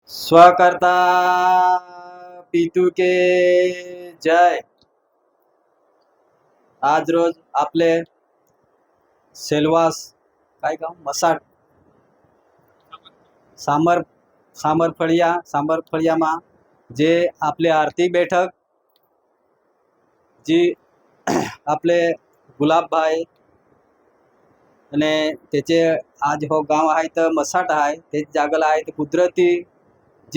स्वकर्ता पितू के जय। आज रोज आपले सेलवास काय गाव मसाट सामर सामरफळियाમાં जे आपले आर्थिक बैठक जी आपले गुलाबभाई અને त्याचे आज हो गाव आहे तर मसाट आहे ते जागल आहे ते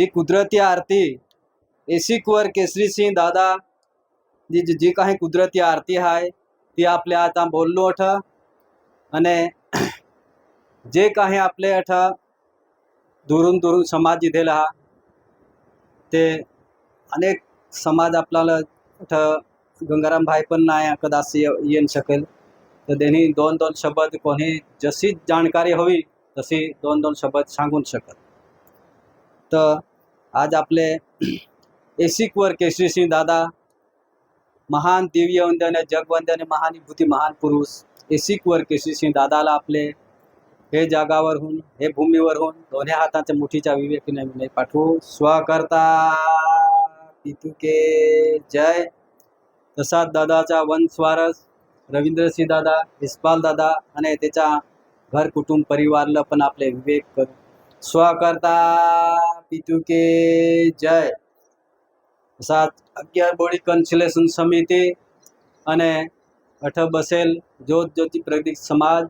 कुदरती आरती एसिकवर केसरी सिंह दादा जी काही कुदरती आरती आहे ती आपल्या आता बोललो अठ आणि जे काही आपले अठ दुरून समाज दिलेला हा ते अनेक समाज आपल्याला अठ गंगाराम भाई पण नाही कदाचित येऊ शकेल तर त्यांनी दोन शब्द कोणी जशी जाणकारी हवी तशी दोन शब्द सांगून शकत। तर आज आपले एसिकवर केसरी सिंह दादा महान दिव्य वंदन जगवंदन महानुभूती महान पुरुष एसिकवर केसरी सिंह दादाला आपले हे जागावरून हे भूमीवरून दोन्ही हाताच्या मुठीच्या विवेकीने विनय पाठवू। स्वकर्ता पितू के जय। तसाच दादाचा वंशवारस रवींद्रसिंह दादा इस्पाल दादा आणि त्याच्या घर कुटुंब परिवारला पण आपले विवेक करू। स्वकर्ता पितू के जय। तसाच 11 बोडी कन्सलेशन समिती અને अठ बसेल ज्योती प्रगती समाज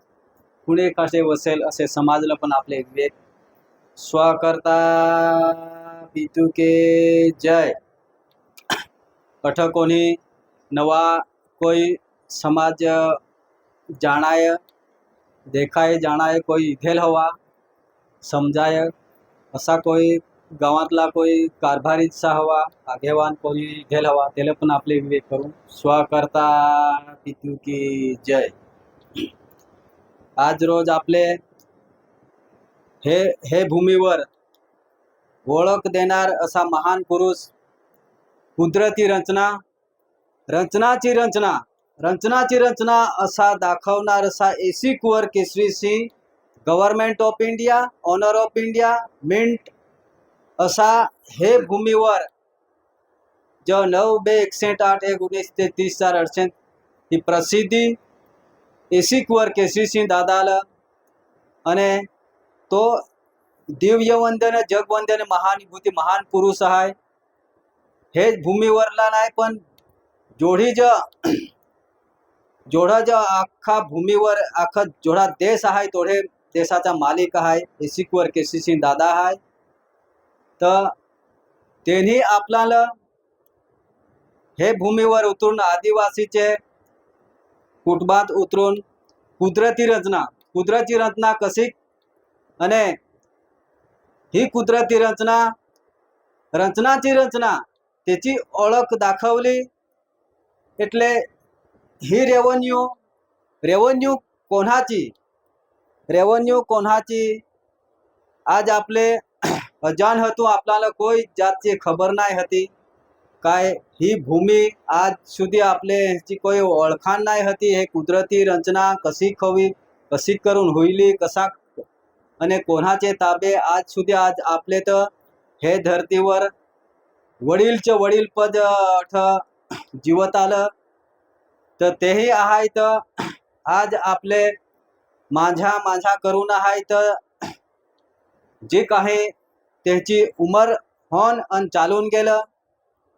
पुणे खासे वसेल असे समाजला पण आपले विवेक। स्वकर्ता पितू के जय। अठ कोणी नवा कोई समाज जाणाय देखाय जाणाय कोई इथेल हवा समजाय असा कोई गावातला कोई कारभारीचा हवा आगेवान कोणी इथेल हवा त्याला पण आपले विवेक करून। स्वकर्ता पितू की जय। आज रोज आपले हे भूमीवर ओळख देणार असा महान पुरुष कुदरती रचनाची रचना असा दाखवणार असा एसिकवर Kesari Singh government of India honour of India mint असा हे भूमीवर जो 9/61/8/1933 ही प्रसिद्धी एसिकवर केसरी सिंह दादाला आणि तो दिव्यवंदन जगवंदन महानुभूती महान पुरुष आहे। हेच भूमीवरला नाही पण जोडा जो अख्खा भूमीवर अख्खा जोडा देश आहे तोडे देशाचा मालिक आहे एसिकवर केसरी सिंह दादा आहे। तर त्यांनी आपल्याला हे भूमीवर उतरून आदिवासीचे कुटुंबात उतरून कुदरती रचना कशी आणि ही कुदरती रचनाची रचना त्याची ओळख दाखवली। એટલે ही रेव्हन्यू कोणाची आज आपले अजान हतू आपल्याला कोई जातची खबर नाही होती काय ही भूमी आज सुधी आपले ह्याची कोई ओळखाण नाही होती। हे कुदरती रचना कशी कशी करून होईली कसा आणि कोणाचे ताबे आज सुधी आज आपले तर हे धरतीवर वडील पद जीवत आलं तर तेही आहे तर आज आपले माझा करून आहे तर जे काही त्याची उमर होऊन आणि चालून गेलं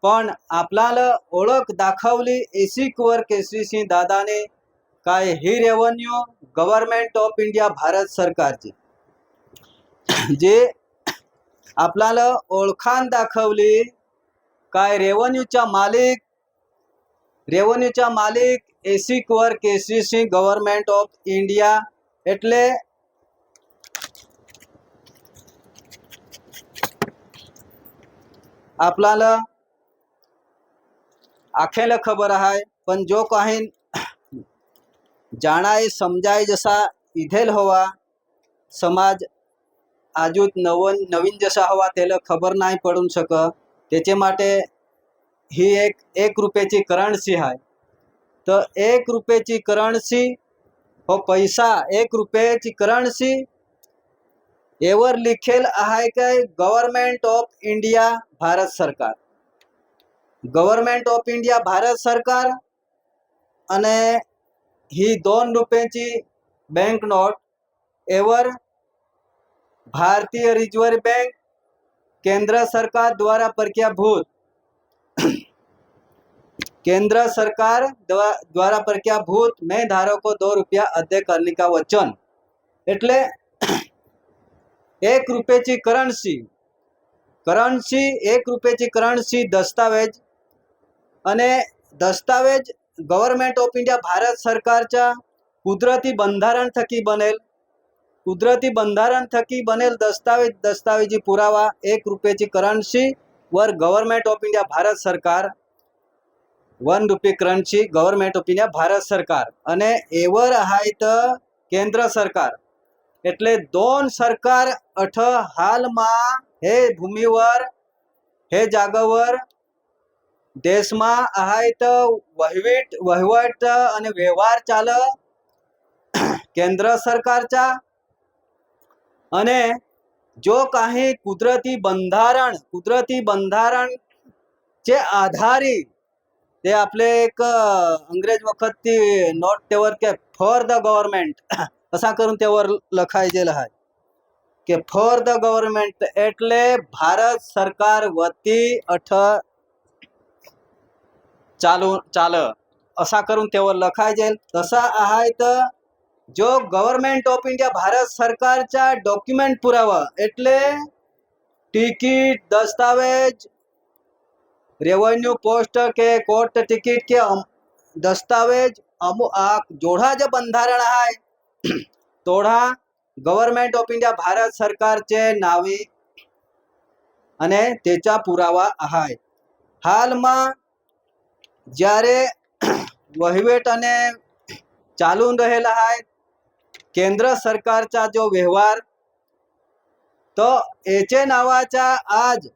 पण आपल्याला ओळख दाखवली एसिकवर केसरी सिंह दादाने काय ही revenue government of India Bharat सरकारची जे आपल्याला ओळखाण दाखवली काय रेव्हन्यूचा मालिक एसिकवर Kesari Singh government of India એટલે आपल्याला आखेला खबर आहे पण जो काही जाणाय समजाय जसा इथेल हवा समाज आजूत नवीन जसा हवा त्याला खबर नाही पडून शकत त्याचे माटे ही एक रुपयाची करन्सी आहे। तर 1 रुपयाची करन्सी हो पैसा 1 रुपयाची करन्सी एवर लिखेल आहे काय गव्हर्नमेंट ऑफ इंडिया भारत सरकार. गव्हर्नमेंट ऑफ इंडिया भारत सरकार आणि ही 2 रुपयाची बँक नोट एवर भारतीय रिजर्व बैंक केंद्र सरकार द्वारा प्रख्याभूत केंद्र सरकार द्वारा प्रख्याभूत में धारक को 2 रुपया अदा करने का वचन. એટલે 1 रुपयाची करन्सी 1 रुपयाची करन्सी दस्तावेज અને दस्तावेज गव्हर्नमेंट ऑफ इंडिया भारत सरकारच्या कुदरती बंधारण थकी बनेल दस्तावेजी पुरावा 1 रुपयाची करन्सी वर गव्हर्नमेंट ऑफ इंडिया भारत सरकार 1 रुपये currency government of India Bharat सरकार અને એવર आहे तर केंद्र सरकार. એટલે 2 सरकार हालमा हे भूमीवर हे जागावर देशमा आहे तर वहिवट आणि व्यवहार चाल केंद्र सरकारचा અને जो काही कुदरती बंधारण चे आधारी ते आपले एक अंग्रेज वखतची नोट त्यावर के फॉर द गव्हर्नमेंट असा करून त्यावर लखायलेलं आहे की फॉर द गव्हर्नमेंट એટલે भारत सरकार वती चाल असा करून त्यावर लखायजेल. तसा आहे तर जो गव्हर्नमेंट ऑफ इंडिया भारत सरकारचा डॉक्युमेंट पुरावा એટલે टिकीट दस्तावेज रेवेन्यू पोस्ट के कोर्ट टिकीट के दस्तावेज जोड़ा जो बंधारण आहे तोड़ा गव्हर्नमेंट ऑफ इंडिया भारत सरकारचे नावी અને તેचा पुरावा आहे. हालमा જ્યારે वहिवट અને चालून रहेला आहे केंद्र सरकारचा जो व्यवहार तो याचे नावाचा आज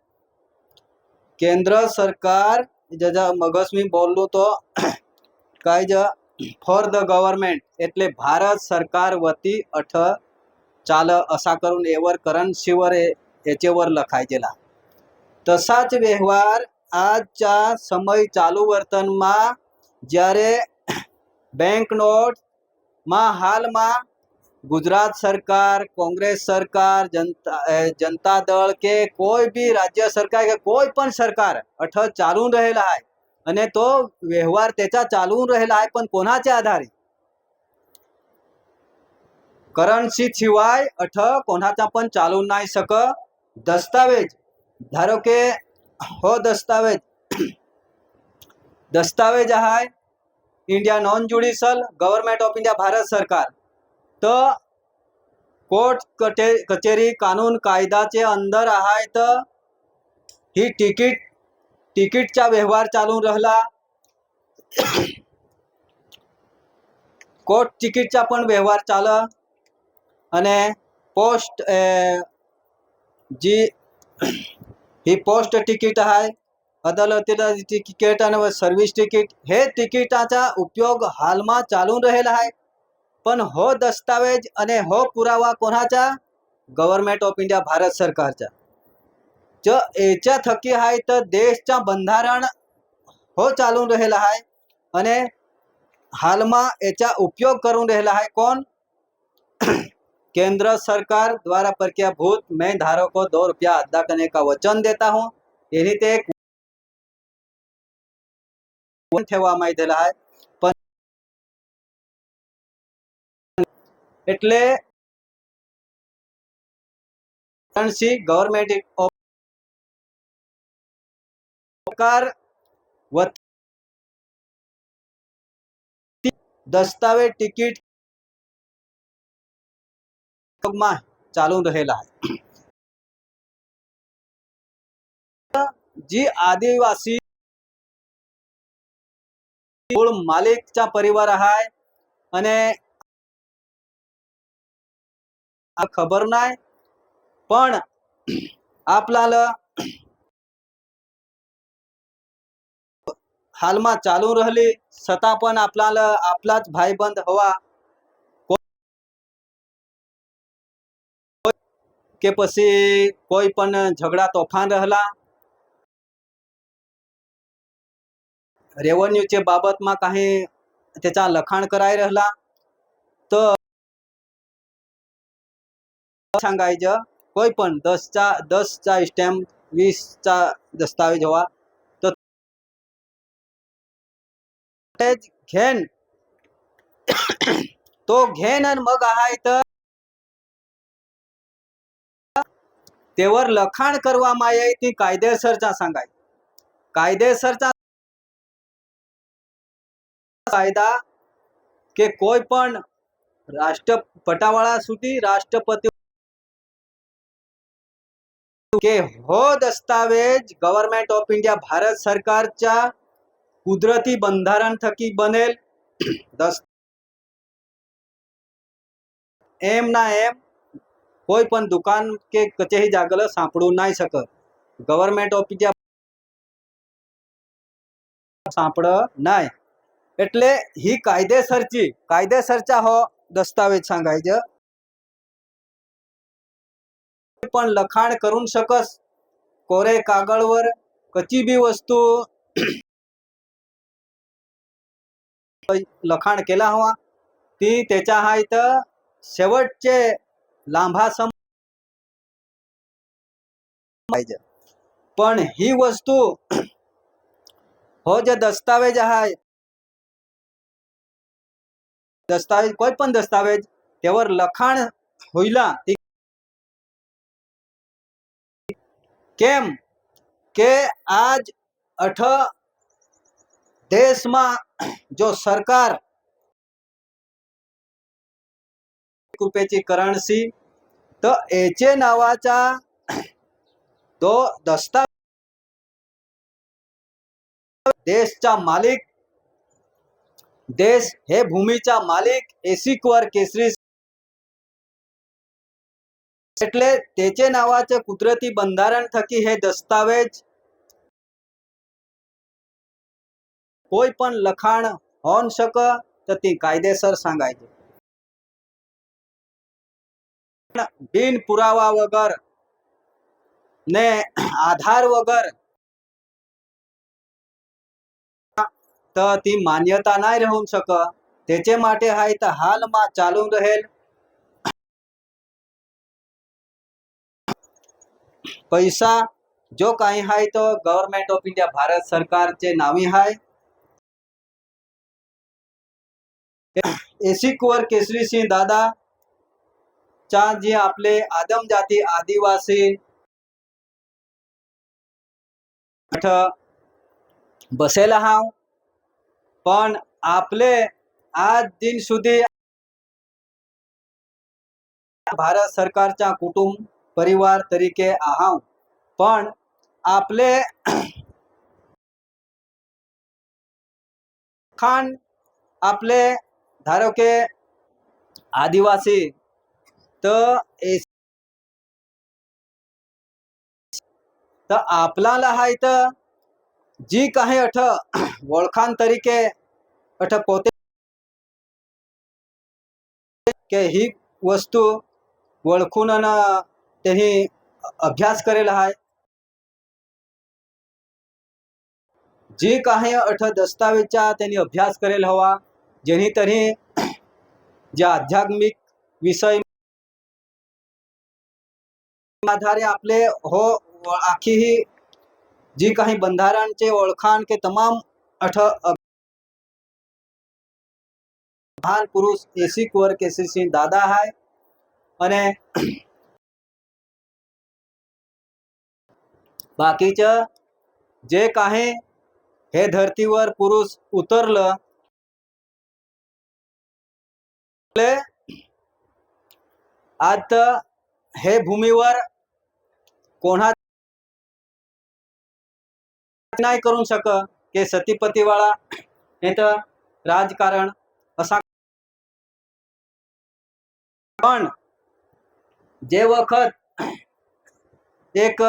केंद्र सरकार ज्याचा मगस मी बोललो तो काय ज फॉर द गव्हर्नमेंट એટલે भारत सरकार वती चाल असा करून एवर करन्सीवर याचेवर लखायचेला. तसाच व्यवहार आजच्या समय चालू वर्तनमा જ્યારે बैंक नोट मा हाल मा गुजरात सरकार कांग्रेस सरकार जनता दल के कोई भी राज्य सरकार के कोई पण सरकार चालून रहेला आहे आणि तो व्यवहार त्याचा चालून रहेला आहे पण कोणाच्या आधारे करन्सी शिवाय कोणाचा पण चालून नाही सक. दस्तावेज धारो के हो दस्तावेज आहे India non judicial government of India Bharat सरकार तो कोर्ट कचेरी कानून कायदाचे अंदर आहे तर ही तिकीटचा व्यवहार चालून राहिला. कोर्ट तिकीटचा पण व्यवहार चाल અને पोस्ट जी ही पोस्ट तिकीट आहे अदालतीला तिकीट आणि सर्व्हिस तिकीट हे तिकीटाचा उपयोग हालमा चालून रहेला आहे पण हो दस्तावेज आणि हो पुरावा कोणाचा गव्हर्नमेंट ऑफ इंडिया भारत सरकारचा. जो याच्या थकी आहे तर देशचा बंधारण हो चालून रहेला आहे आणि हालमा याचा उपयोग करून रहेला आहे कोण केंद्र सरकार द्वारा प्रख्याभूत मैं धारक को 2 रुपया अदा करने का वचन देता हूँ. यही ते ठेवा माहिती दिला आहे पण એટલે करन्सी गव्हर्नमेंट ऑफ सरकार दस्तावेज तिकीट चालून रहेला आहे. जी आदिवासी मूळ मालिकचा परिवार आहे आणि खबर नाही पण आपल्याला हालमा चालू राहिली सता पण आपल्याला आपलाच भाईबंद हवा કે પછી કોઈ પણ ઝઘડા તોફાન રહેલા रेव्हन्यूच्या बाबतમાં काही त्याचा लखाण कराय राहिला तर सांगायचं કોઈ પણ 10चा स्टॅम्प 20चा दस्तावेज हवा तर घेन तो घेन आणि मग आहे तर तेवर लखाण કરવામાં આવે ती कायदेसरचा सांगाय कायदेसरचा कायदा કે કોઈ પણ રાષ્ટ્ર પટાવાળા સુધી રાષ્ટ્રપતિ के हो दस्तावेज गव्हर्नमेंट ऑफ इंडिया भारत सरकारच्या कुदरती बंधारण थकी बनेल एम ना एम કોઈ પણ દુકાન કે કચેરી જાગલ સાંપડું નહીં શકે ગવર્નમેન્ટ ઓફ ઇન્ડિયા સાંપડ નહીં એટલે ही कायदेसरचा हो दस्तावेज सांगायचं पण लखाण करून शकस कोरे कागळवर कची बी वस्तू लखाण केला हवा ती त्याच्या हाय तर शेवटचे लांभासम पाहिजे पण ही वस्तू हो जे दस्तावेज आहे दस्तावेज કોઈ પણ દસ્તાવેજ તેवर લખાણ હોઈલા કેમ કે આજ देशમાં जो सरकार रुपयाची करन्सी तर एचे नावाचा तो दस्तावेज देशचा मालिक देश हे भूमीचा मालिक एसिकवर केसरी એટલે त्याचे नावाचे कुदरती बंधारण थकी हे दस्तावेज કોઈ પણ લખાણ હોન શક तर ती कायदेसर सांगायचे बिन पुरावा वगर ने आधार वगर तर ती मान्यता नाही राहू शक त्याचे माटे हाय तर हालमा चालू रहेल पैसा जो काही हाय तो गव्हर्नमेंट ऑफ इंडिया भारत सरकारचे नावी हाय एसिकवर केसरी सिंह दादा चा जे आपले आदम जाती आदिवासी बसेला हाव पण आपले आज दिन सुधी भारत सरकारचा कुटुंब परिवार तरीके आहाव पण आपले खान आपले धारो के आदिवासी तर आपल्याला हाय तर जी काही ओळखाण तरीके पोते के ही वस्तू ओळखून तेही अभ्यास करेल आहे जी काही दस्तावेजचा त्यांनी अभ्यास करेल हवा जेनी तरी जे आध्यात्मिक विषय आधारे आपले हो आखी ही जी काही बंधारांचे ओळखाण के तमाम महान पुरुष एसिकवर केसरी सिंह दादा हाय અને बाकीचं जे काही हे धरतीवर पुरुष उतरलं आज हे भूमीवर कोणा नाही करू शक के सतीपतीवाळा हे तर राजकारण असा पण जे वखत एक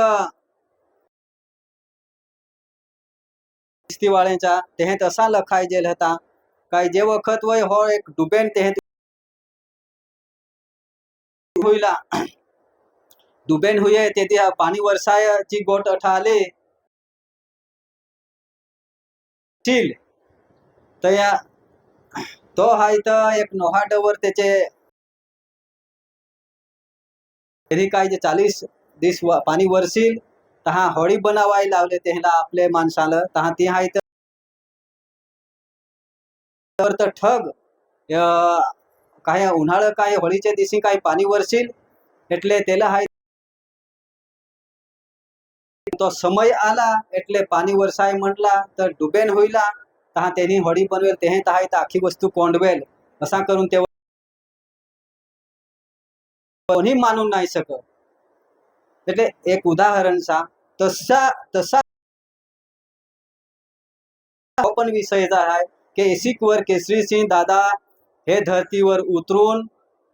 वाळ्यांचा तेहे तसा लखाय जेल होता काय जे वखत वय हो एक डुबेन तेहे होईला डुबेन हुए तेदी पाणी वरसायची गोट अठाले तील तर या तो हा इथं एक नोहाडवर त्याचे काय जे 40 दिस पाणी वरसील तहा होळी बनावाय लावले त्याला आपले माणसाला तहा ती हा इथं तर ठग काय उन्हाळं काय होळीच्या दिवशी काय पाणी वरसील એટલે त्याला हा तो समय आला એટલે पाणी वरसाय म्हटला तर डुबेन होईला तहा त्यांनी होळी बनवेल ते तहा इथं आखी वस्तू कोंडवेल असा करून ते कोणी मानून नाही शकत એટલે एक उदाहरण सा तसा तसा पण विषय आहे की एसिकवर केसरी सिंह दादा हे धरतीवर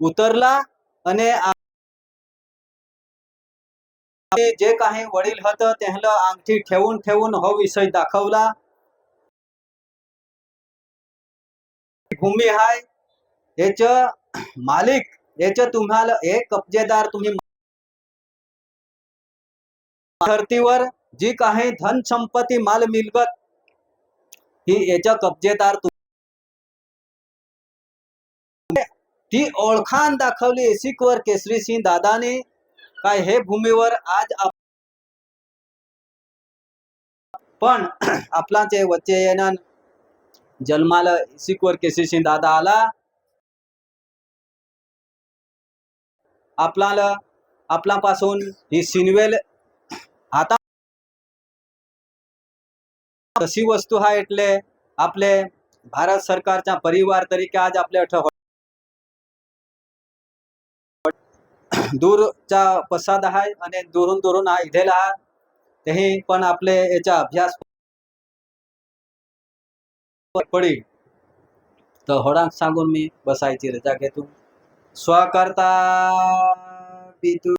उतरला आणि जे काही वडील होतं त्यांना अंगठी ठेवून ठेवून हो विषय दाखवला भूमी हाय याच मालिक याच तुम्हाला एक कब्जेदार तुम्ही धरतीवर जी काही धन संपत्ती माल मिलकत ही याच्या कब्जेदार ती ओळखाण दाखवली एसिकवर केसरी सिंह दादाने काय हे भूमीवर आज पण आपलाचे वच्चे येणं जन्माला एसिकवर केसरी सिंह दादा आला आपल्याला आपल्यापासून ही सिनवेल आता तशी वस्तू हा એટલે आपले भारत सरकारचा परिवार तरीके आज आपल्या दूरचा पसाद आहे आणि दुरून दुरून हा इथेला तेही पण आपले याचा अभ्यास पडी तर होडांक सांगून मी बसायची रजा घेतो स्वकर्ता बितू